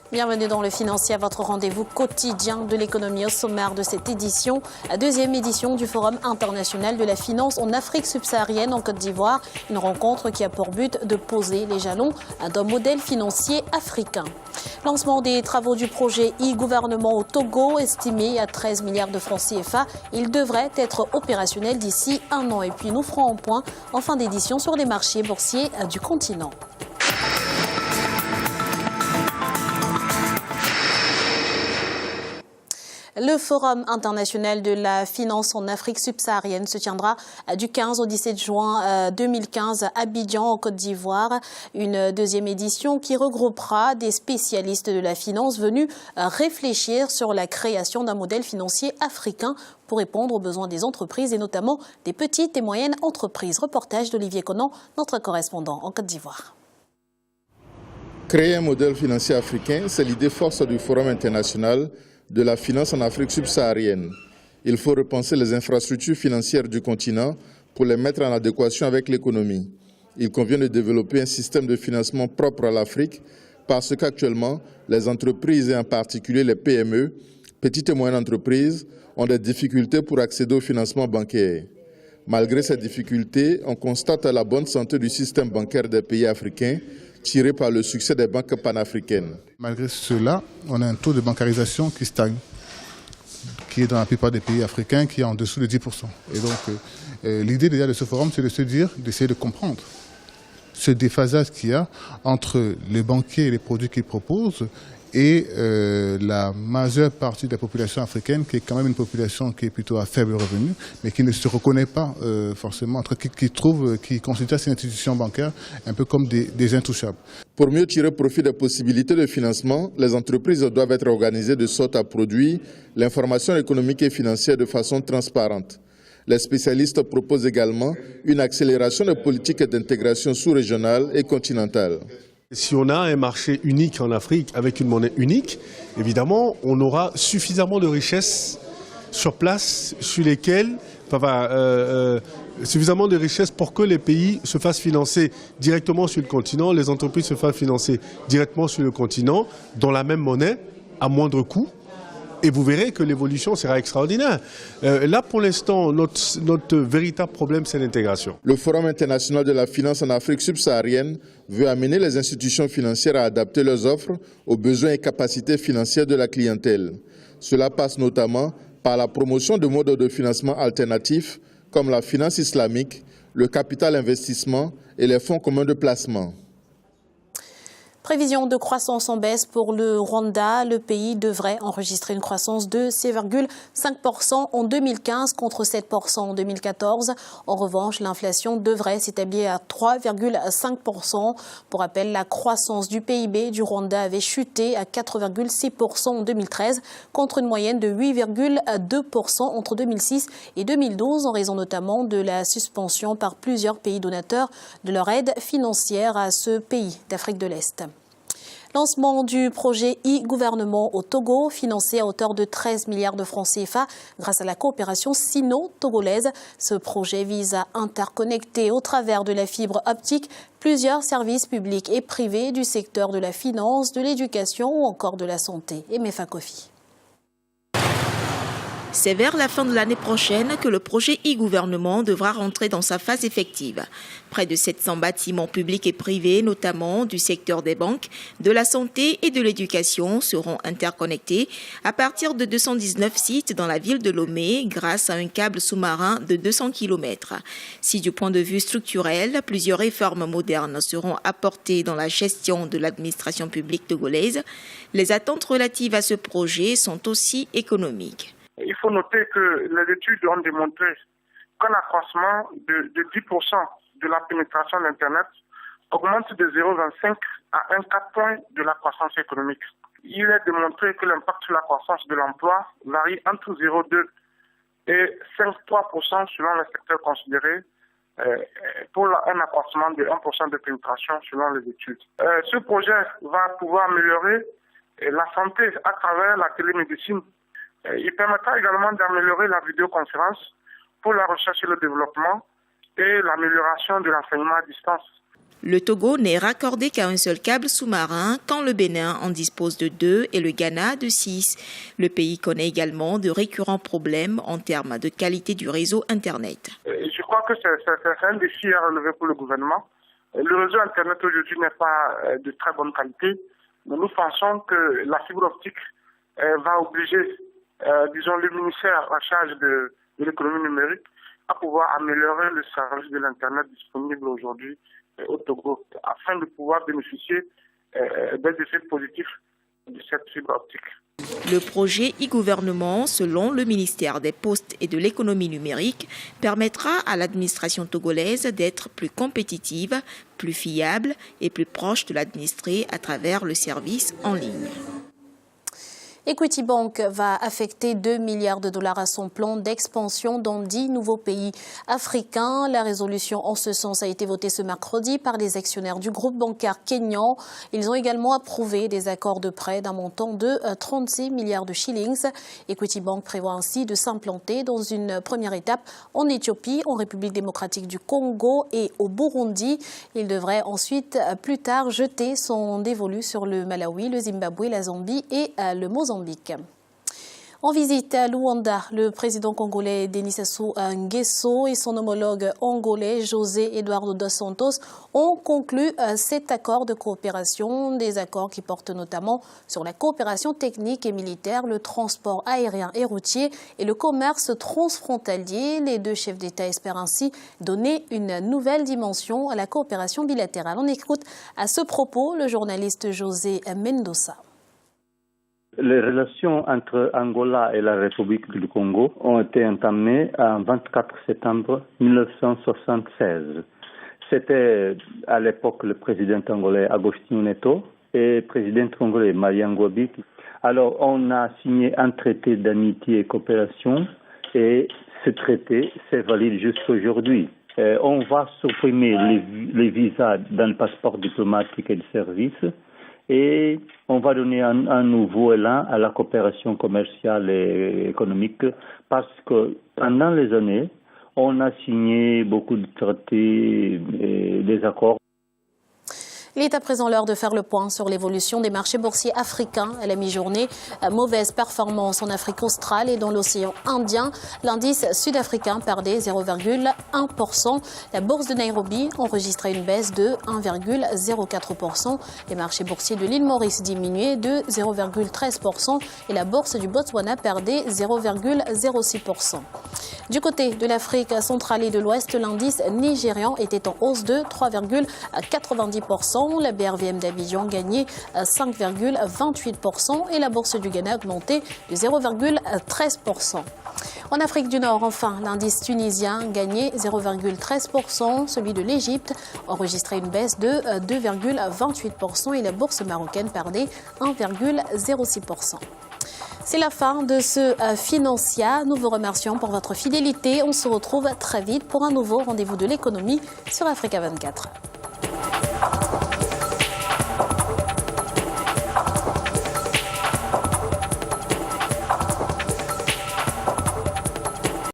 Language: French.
Bienvenue dans le Financier, à votre rendez-vous quotidien de l'économie. Au sommaire de cette édition, la deuxième édition du Forum international de la finance en Afrique subsaharienne en Côte d'Ivoire. Une rencontre qui a pour but de poser les jalons d'un modèle financier africain. Lancement des travaux du projet e-gouvernement au Togo, estimé à 13 milliards de francs CFA. Il devrait être opérationnel d'ici un an. Et puis nous ferons un point en fin d'édition sur les marchés boursiers du continent. Le Forum international de la finance en Afrique subsaharienne se tiendra du 15 au 17 juin 2015 à Abidjan, en Côte d'Ivoire. Une deuxième édition qui regroupera des spécialistes de la finance venus réfléchir sur la création d'un modèle financier africain pour répondre aux besoins des entreprises et notamment des petites et moyennes entreprises. Reportage d'Olivier Conan, notre correspondant en Côte d'Ivoire. Créer un modèle financier africain, c'est l'idée force du Forum international de la finance en Afrique subsaharienne. Il faut repenser les infrastructures financières du continent pour les mettre en adéquation avec l'économie. Il convient de développer un système de financement propre à l'Afrique parce qu'actuellement, les entreprises et en particulier les PME, petites et moyennes entreprises, ont des difficultés pour accéder au financement bancaire. Malgré ces difficultés, on constate la bonne santé du système bancaire des pays africains tiré par le succès des banques panafricaines. Malgré cela, on a un taux de bancarisation qui stagne, qui est dans la plupart des pays africains, qui est en dessous de 10%. Et donc, l'idée déjà de ce forum, c'est de se dire, d'essayer de comprendre ce déphasage qu'il y a entre les banquiers et les produits qu'ils proposent et la majeure partie de la population africaine, qui est quand même une population qui est plutôt à faible revenu, mais qui ne se reconnaît pas forcément, qui considère ces institutions bancaires un peu comme des intouchables. Pour mieux tirer profit des possibilités de financement, les entreprises doivent être organisées de sorte à produire l'information économique et financière de façon transparente. Les spécialistes proposent également une accélération des politiques d'intégration sous-régionale et continentale. Si on a un marché unique en Afrique avec une monnaie unique, évidemment, on aura suffisamment de richesses sur place sur lesquelles, suffisamment de richesses pour que les pays se fassent financer directement sur le continent, les entreprises se fassent financer directement sur le continent, dans la même monnaie, à moindre coût. Et vous verrez que l'évolution sera extraordinaire. Là, pour l'instant, notre véritable problème, c'est l'intégration. Le Forum international de la finance en Afrique subsaharienne veut amener les institutions financières à adapter leurs offres aux besoins et capacités financières de la clientèle. Cela passe notamment par la promotion de modes de financement alternatifs comme la finance islamique, le capital investissement et les fonds communs de placement. Prévision de croissance en baisse pour le Rwanda. Le pays devrait enregistrer une croissance de 6,5% en 2015 contre 7% en 2014. En revanche, l'inflation devrait s'établir à 3,5%. Pour rappel, la croissance du PIB du Rwanda avait chuté à 4,6% en 2013 contre une moyenne de 8,2% entre 2006 et 2012 en raison notamment de la suspension par plusieurs pays donateurs de leur aide financière à ce pays d'Afrique de l'Est. Lancement du projet e-gouvernement au Togo, financé à hauteur de 13 milliards de francs CFA grâce à la coopération sino-togolaise. Ce projet vise à interconnecter au travers de la fibre optique plusieurs services publics et privés du secteur de la finance, de l'éducation ou encore de la santé. Et Mefa Kofi. C'est vers la fin de l'année prochaine que le projet e-gouvernement devra rentrer dans sa phase effective. Près de 700 bâtiments publics et privés, notamment du secteur des banques, de la santé et de l'éducation, seront interconnectés à partir de 219 sites dans la ville de Lomé grâce à un câble sous-marin de 200 km. Si du point de vue structurel, plusieurs réformes modernes seront apportées dans la gestion de l'administration publique togolaise, les attentes relatives à ce projet sont aussi économiques. Il faut noter que les études ont démontré qu'un accroissement de 10% de la pénétration d'Internet augmente de 0,25 à 1,4 point de la croissance économique. Il est démontré que l'impact sur la croissance de l'emploi varie entre 0,2 et 5,3% selon les secteurs considérés pour un accroissement de 1% de pénétration selon les études. Ce projet va pouvoir améliorer la santé à travers la télémédecine. Il permettra également d'améliorer la vidéoconférence pour la recherche et le développement et l'amélioration de l'enseignement à distance. Le Togo n'est raccordé qu'à un seul câble sous-marin quand le Bénin en dispose de 2 et le Ghana de 6. Le pays connaît également de récurrents problèmes en termes de qualité du réseau Internet. Je crois que c'est un défi à relever pour le gouvernement. Le réseau Internet aujourd'hui n'est pas de très bonne qualité, mais nous pensons que la fibre optique va obliger, le ministère en charge de l'économie numérique à pouvoir améliorer le service de l'Internet disponible aujourd'hui au Togo, afin de pouvoir bénéficier des effets positifs de cette fibre optique. Le projet e-gouvernement, selon le ministère des Postes et de l'économie numérique, permettra à l'administration togolaise d'être plus compétitive, plus fiable et plus proche de l'administré à travers le service en ligne. Equity Bank va affecter 2 milliards de dollars à son plan d'expansion dans 10 nouveaux pays africains. La résolution en ce sens a été votée ce mercredi par les actionnaires du groupe bancaire kényan. Ils ont également approuvé des accords de prêt d'un montant de 36 milliards de shillings. Equity Bank prévoit ainsi de s'implanter dans une première étape en Éthiopie, en République démocratique du Congo et au Burundi. Il devrait ensuite, plus tard, jeter son dévolu sur le Malawi, le Zimbabwe, la Zambie et le Mozambique. En visite à Luanda, le président congolais Denis Sassou Nguesso et son homologue angolais José Eduardo dos Santos ont conclu cet accord de coopération, des accords qui portent notamment sur la coopération technique et militaire, le transport aérien et routier et le commerce transfrontalier. Les deux chefs d'État espèrent ainsi donner une nouvelle dimension à la coopération bilatérale. On écoute à ce propos le journaliste José Mendoza. Les relations entre Angola et la République du Congo ont été entamées le 24 septembre 1976. C'était à l'époque le président angolais Agostinho Neto et le président congolais Marian Ngobi. Alors on a signé un traité d'amitié et coopération et ce traité c'est valide jusqu'à aujourd'hui. On va supprimer les visas dans le passeport diplomatique et de service. Et on va donner un nouveau élan à la coopération commerciale et économique parce que pendant les années, on a signé beaucoup de traités et des accords. Il est à présent l'heure de faire le point sur l'évolution des marchés boursiers africains à la mi-journée. Mauvaise performance en Afrique australe et dans l'océan Indien. L'indice sud-africain perdait 0,1%. La bourse de Nairobi enregistrait une baisse de 1,04%. Les marchés boursiers de l'île Maurice diminuaient de 0,13% et la bourse du Botswana perdait 0,06%. Du côté de l'Afrique centrale et de l'Ouest, l'indice nigérian était en hausse de 3,90%. La BRVM d'Abidjan gagnait 5,28% et la bourse du Ghana augmentait de 0,13%. En Afrique du Nord, enfin, l'indice tunisien gagnait 0,13%. Celui de l'Égypte enregistrait une baisse de 2,28% et la bourse marocaine perdait 1,06%. C'est la fin de ce Financia. Nous vous remercions pour votre fidélité. On se retrouve très vite pour un nouveau rendez-vous de l'économie sur Africa 24.